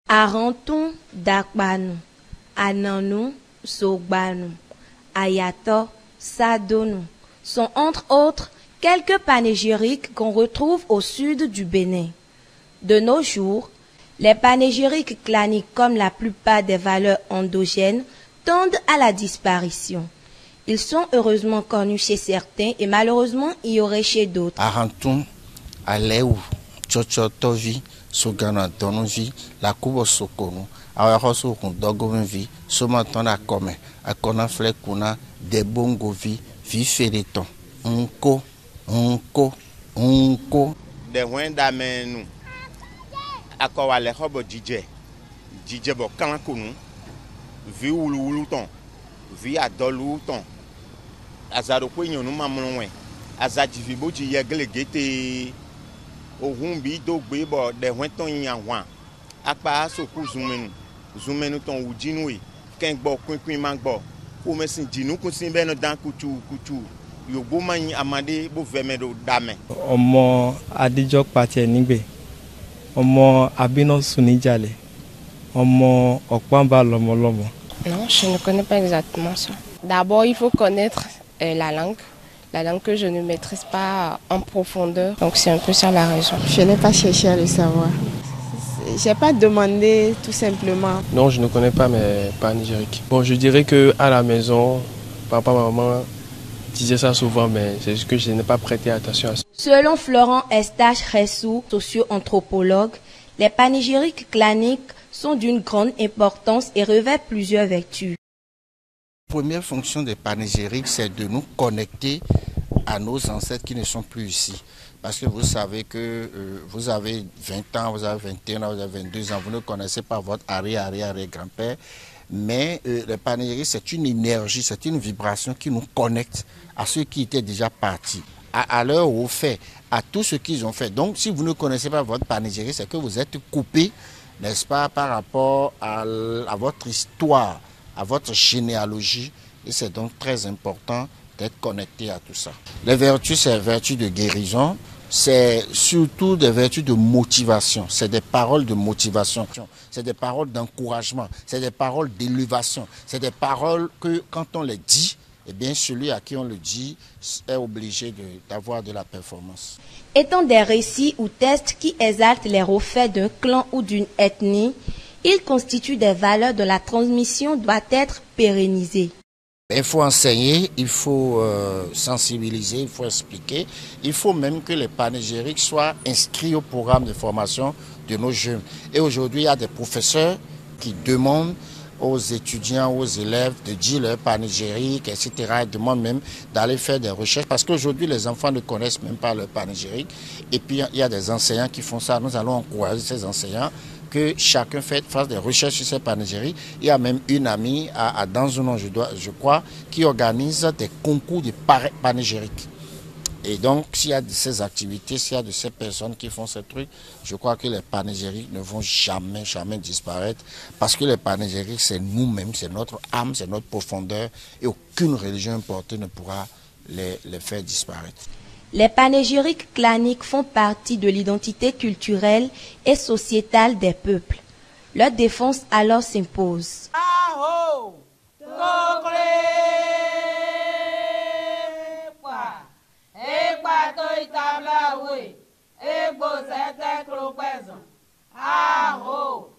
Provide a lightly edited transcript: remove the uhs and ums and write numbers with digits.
Aranton dakbanu, Ananou sogbanu, Ayato sadonu sont entre autres quelques panégyriques qu'on retrouve au sud du Bénin. De nos jours, les panégyriques claniques, comme la plupart des valeurs endogènes, tendent à la disparition. Ils sont heureusement connus chez certains et malheureusement ignorés chez d'autres. Aranton, Aléou, Tchotovi, Sogana Donovi, la Kubo Sokonu, Awaroso Dogovi, Somatona Kome, Akona Flekuna, Debongovi, Viferiton, Unko. De wenda menu akawa le hobo dj bo kankunu vi wulu ton vi adolu ton azaro ko nyonu mamnwe azaji vi boji yegle gete ohun bi do gbe bo de wenton yanwan apa soku zumenu ton ujinwe ken gbo kwinkwin ma gbo o mesin jinu kun sin beno dan kutu Yobo mani amade bo vemedo dame. Omo adijok pati nigbe. Omo abino sunijale. Omo okwamba lomo. Non, je ne connais pas exactement ça. D'abord, il faut connaître la langue que je ne maîtrise pas en profondeur. Donc c'est un peu ça la raison. Je n'ai pas cherché à le savoir. J'ai pas demandé tout simplement. Non, je ne connais pas mes panégyriques. Bon, je dirais que à la maison, papa, maman disais ça souvent, mais c'est juste que je n'ai pas prêté attention à ça. Selon Florent Estache-Ressou, socio-anthropologue, les panégyriques claniques sont d'une grande importance et revêtent plusieurs vertus. La première fonction des panégyriques, c'est de nous connecter à nos ancêtres qui ne sont plus ici. Parce que vous savez que vous avez 20 ans, vous avez 21 ans, vous avez 22 ans, vous ne connaissez pas votre arrière-grand-père. Mais le panégyrique, c'est une énergie, c'est une vibration qui nous connecte à ceux qui étaient déjà partis, à leur au fait, à tout ce qu'ils ont fait. Donc, si vous ne connaissez pas votre panégyrique, c'est que vous êtes coupé, n'est-ce pas, par rapport à votre histoire, à votre généalogie. Et c'est donc très important d'être connecté à tout ça. Les vertus, c'est les vertus de guérison. C'est surtout des vertus de motivation, c'est des paroles de motivation, c'est des paroles d'encouragement, c'est des paroles d'élévation, c'est des paroles que quand on les dit, eh bien celui à qui on le dit est obligé d'avoir de la performance. Étant des récits ou tests qui exaltent les refaits d'un clan ou d'une ethnie, ils constituent des valeurs dont la transmission doit être pérennisée. Il faut enseigner, il faut sensibiliser, il faut expliquer. Il faut même que les panégyriques soient inscrits au programme de formation de nos jeunes. Et aujourd'hui, il y a des professeurs qui demandent aux étudiants, aux élèves de dire leur panégyrique, etc. Ils demandent même d'aller faire des recherches parce qu'aujourd'hui, les enfants ne connaissent même pas leur panégyrique. Et puis, il y a des enseignants qui font ça. Nous allons encourager ces enseignants que chacun fasse des recherches sur ces panégyriques. Il y a même une amie à Danzounon, je crois, qui organise des concours de panégyrique. Et donc, s'il y a de ces activités, s'il y a de ces personnes qui font ces trucs, je crois que les panégyriques ne vont jamais disparaître. Parce que les panégyriques, c'est nous-mêmes, c'est notre âme, c'est notre profondeur. Et aucune religion importée ne pourra les faire disparaître. Les panégyriques claniques font partie de l'identité culturelle et sociétale des peuples. Leur défense alors s'impose. Aho